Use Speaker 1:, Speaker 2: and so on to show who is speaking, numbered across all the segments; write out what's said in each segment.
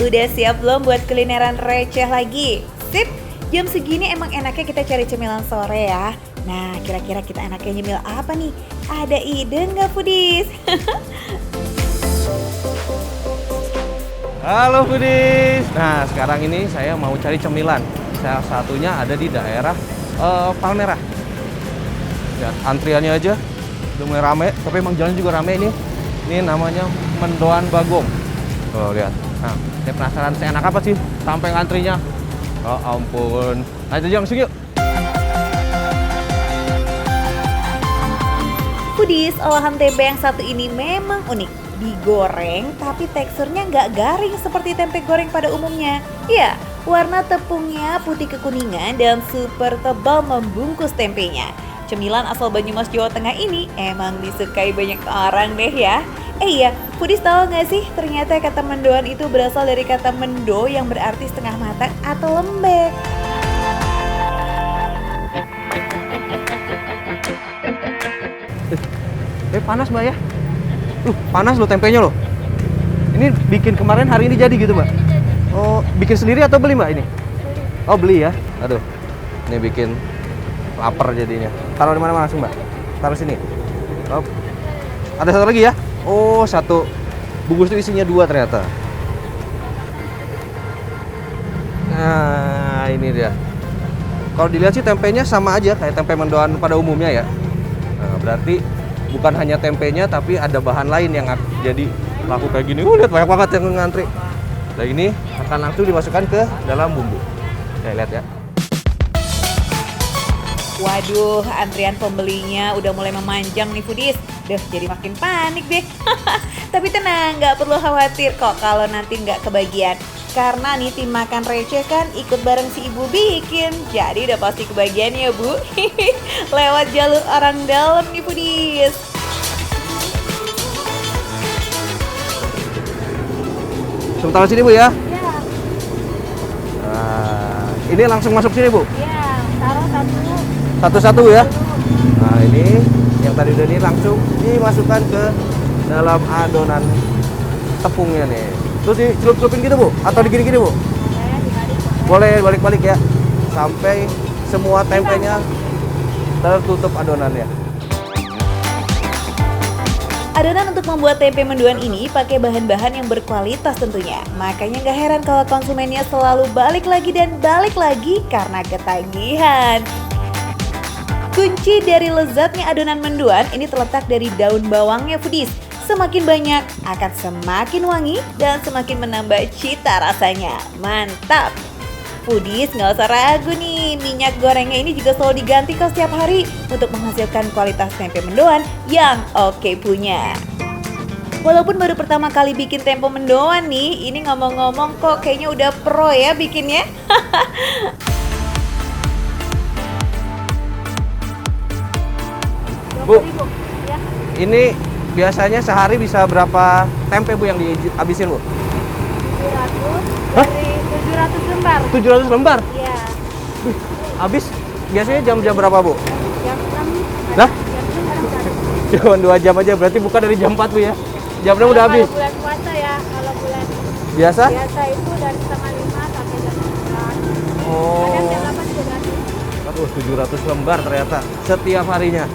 Speaker 1: Udah siap belum buat kulineran receh lagi? Sip, jam segini emang enaknya kita cari cemilan sore ya. Nah, kira-kira kita enaknya nyemil apa nih? Ada ide nggak, Foodies?
Speaker 2: Halo Foodies. Nah, sekarang ini saya mau cari cemilan. Salah satunya ada di daerah Palmerah. Ya, antriannya aja udah mulai rame, tapi emang jalan juga rame ini. Ini namanya Mendoan Bagong. Tuh, lihat. Nah, saya penasaran saya enak apa sih sampai antrinya. Oh ampun. Nah, itu langsung yuk.
Speaker 1: Foodies, olahan tempe yang satu ini memang unik. Digoreng, tapi teksturnya nggak garing seperti tempe goreng pada umumnya. Ya, warna tepungnya putih kekuningan dan super tebal membungkus tempenya. Cemilan asal Banyumas, Jawa Tengah ini emang disukai banyak orang deh ya. Iya, Foodies tahu nggak sih ternyata kata mendoan itu berasal dari kata mendo yang berarti setengah matang atau lembek.
Speaker 2: Panas Mbak ya? Panas loh tempenya loh. Ini bikin kemarin hari ini jadi gitu Mbak? Oh, bikin sendiri atau beli Mbak ini? Oh beli ya? Aduh, ini bikin lapar jadinya. Taruh di mana langsung Mbak? Taruh sini. Oh, ada satu lagi ya? Oh, satu bungkus itu isinya 2 ternyata. Nah, ini dia. Kalau dilihat sih tempenya sama aja kayak tempe mendoan pada umumnya ya. Nah, berarti bukan hanya tempenya tapi ada bahan lain yang jadi laku kayak gini. Lihat banyak banget yang ngantri. Nah, ini akan langsung dimasukkan ke dalam bumbu. Saya lihat ya.
Speaker 1: Waduh, antrian pembelinya udah mulai memanjang nih Foodies. Duh, jadi makin panik deh. Tapi tenang, nggak perlu khawatir kok kalau nanti nggak kebagian. Karena nih tim makan receh kan ikut bareng si ibu bikin. Jadi udah pasti kebagian ya Bu. Lewat jalur orang dalam nih Foodies.
Speaker 2: Sebentar sini Bu ya. Iya. Nah, ini langsung masuk sini Bu.
Speaker 3: Iya, taruh
Speaker 2: Satu-satu ya. Nah, ini yang tadi udah ini langsung dimasukkan ke dalam adonan tepungnya nih. Terus dicelup-celupin gitu Bu? Atau digini-gini Bu? Boleh balik-balik ya. Sampai semua tempenya tertutup adonannya.
Speaker 1: Adonan untuk membuat tempe mendoan ini pakai bahan-bahan yang berkualitas tentunya. Makanya gak heran kalau konsumennya selalu balik lagi dan balik lagi karena ketagihan. Kunci dari lezatnya adonan mendoan ini terletak dari daun bawangnya Foodies. Semakin banyak akan semakin wangi dan semakin menambah cita rasanya. Mantap! Foodies nggak usah ragu nih, minyak gorengnya ini juga selalu diganti kok setiap hari untuk menghasilkan kualitas tempe mendoan yang oke punya. Walaupun baru pertama kali bikin tempe mendoan nih, ini ngomong-ngomong kok kayaknya udah pro ya bikinnya.
Speaker 2: Bu, ini biasanya sehari bisa berapa tempe Bu yang dihabisin Bu?
Speaker 3: 700 dari 700 lembar.
Speaker 2: 700 lembar?
Speaker 3: Iya.
Speaker 2: Habis biasanya jam-jam berapa Bu?
Speaker 3: Jam 6.
Speaker 2: Lah?
Speaker 3: Jam 6
Speaker 2: Cuma 2 jam aja, berarti bukan dari jam 4 Bu ya? Jam 6 udah habis?
Speaker 3: Kalau bulan puasa ya, kalau bulan
Speaker 2: Biasa?
Speaker 3: biasa itu dari setengah 5 sampai jam 9.
Speaker 2: Oh.
Speaker 3: Kadang jam 8 juga habis.
Speaker 2: Aduh, 700 lembar ternyata setiap harinya.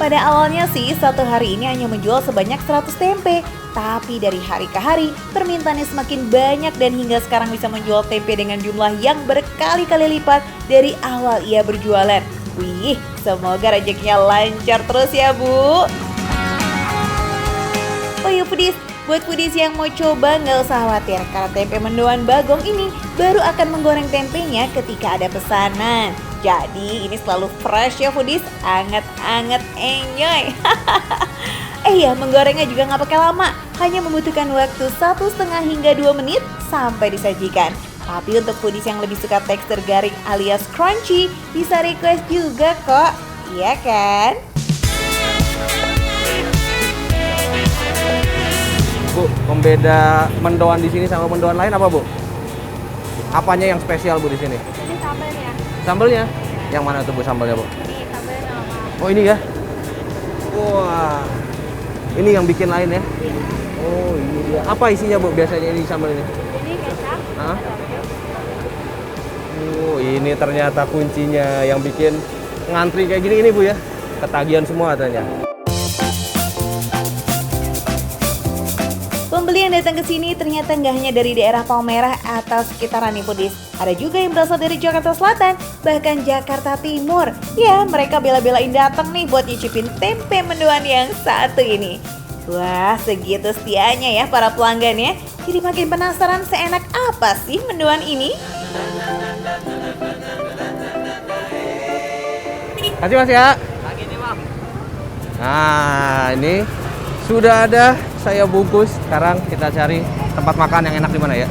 Speaker 1: Pada awalnya sih, satu hari ini hanya menjual sebanyak 100 tempe. Tapi dari hari ke hari, permintaannya semakin banyak dan hingga sekarang bisa menjual tempe dengan jumlah yang berkali-kali lipat dari awal ia berjualan. Wih, semoga rezekinya lancar terus ya Bu. Oh iya Foodies, buat Foodies yang mau coba nggak usah khawatir karena tempe mendoan Bagong ini baru akan menggoreng tempenya ketika ada pesanan. Jadi ini selalu fresh ya Foodies, anget-anget enjoy. Iya, menggorengnya juga nggak pakai lama, hanya membutuhkan waktu 1,5 hingga 2 menit sampai disajikan. Tapi untuk Foodies yang lebih suka tekstur garing alias crunchy, bisa request juga kok, iya kan?
Speaker 2: Bu, pembeda mendoan di sini sama mendoan lain apa Bu? Apanya yang spesial Bu di sini?
Speaker 3: Ini sambelnya.
Speaker 2: Sambelnya? Yang mana tuh Bu sambalnya Bu?
Speaker 3: Ini sambelnya sama.
Speaker 2: Oh ini ya? Wah. Ini yang bikin lain ya? Oh, ini dia. Apa isinya, Bu, biasanya ini sambal ini?
Speaker 3: Ini kecap.
Speaker 2: Hah? Oh, ini ternyata kuncinya yang bikin ngantri kayak gini ini, Bu ya. Ketagihan semua katanya.
Speaker 1: Pembeli yang datang ke sini ternyata nggak hanya dari daerah Palmerah atau sekitaran nih Foodies. Ada juga yang berasal dari Jakarta Selatan, bahkan Jakarta Timur. Ya, mereka bela-belain datang nih buat nyicipin tempe mendoan yang satu ini. Wah, segitu setianya ya para pelanggan ya. Jadi makin penasaran seenak apa sih mendoan ini?
Speaker 2: Kasih Mas ya. Lagi nih, Bang. Nah, ini sudah ada saya bungkus. Sekarang kita cari tempat makan yang enak di mana ya?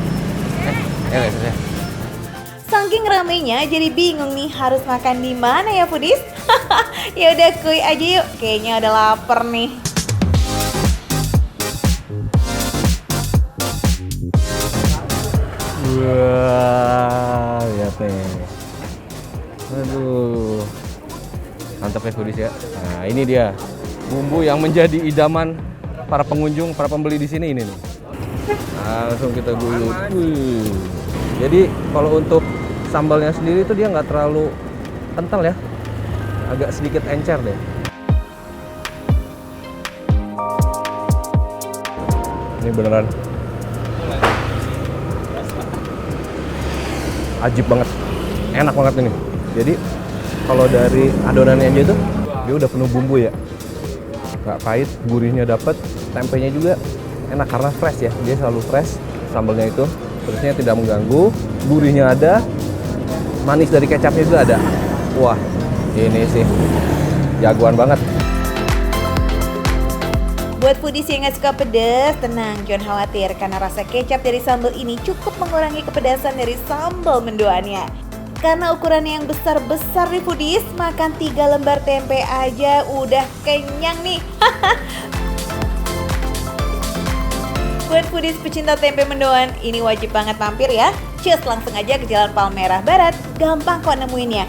Speaker 2: Ya.
Speaker 1: Saking ramenya jadi bingung nih harus makan di mana ya Foodies? Ya udah kuy aja yuk, kayaknya udah lapar nih.
Speaker 2: Wah, lihat nih. Aduh. Mantap ya Foodies ya. Nah, ini dia bumbu yang menjadi idaman para pengunjung, para pembeli di sini ini nih. Langsung kita guyur. Jadi kalau untuk sambalnya sendiri itu dia nggak terlalu kental ya, agak sedikit encer deh. Ini beneran ajib banget, enak banget ini. Jadi kalau dari adonannya aja tuh dia udah penuh bumbu ya, nggak pahit, gurihnya dapet, tempenya juga enak karena fresh ya, dia selalu fresh sambalnya itu, terusnya tidak mengganggu, gurihnya ada, manis dari kecapnya juga ada. Wah, ini sih jagoan banget.
Speaker 1: Buat Foodies yang nggak suka pedas, tenang, jangan khawatir karena rasa kecap dari sambal ini cukup mengurangi kepedasan dari sambal mendoannya. Karena ukurannya yang besar-besar nih Foodies, makan 3 lembar tempe aja udah kenyang nih. Buat Foodies pecinta tempe mendoan, ini wajib banget mampir ya. Cus, langsung aja ke Jalan Palmerah Barat, gampang kok nemuinnya.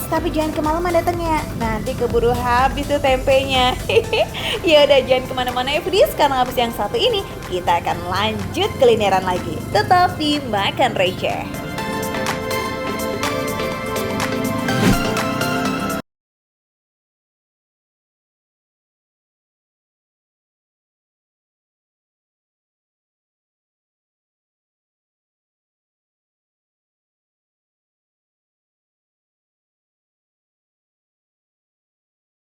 Speaker 1: Tapi jangan kemalaman datangnya, nanti keburu habis tuh tempenya. Ya udah jangan kemana-mana ya Foodies, karena habis yang satu ini kita akan lanjut kulineran lagi. Tetap di Makan Receh.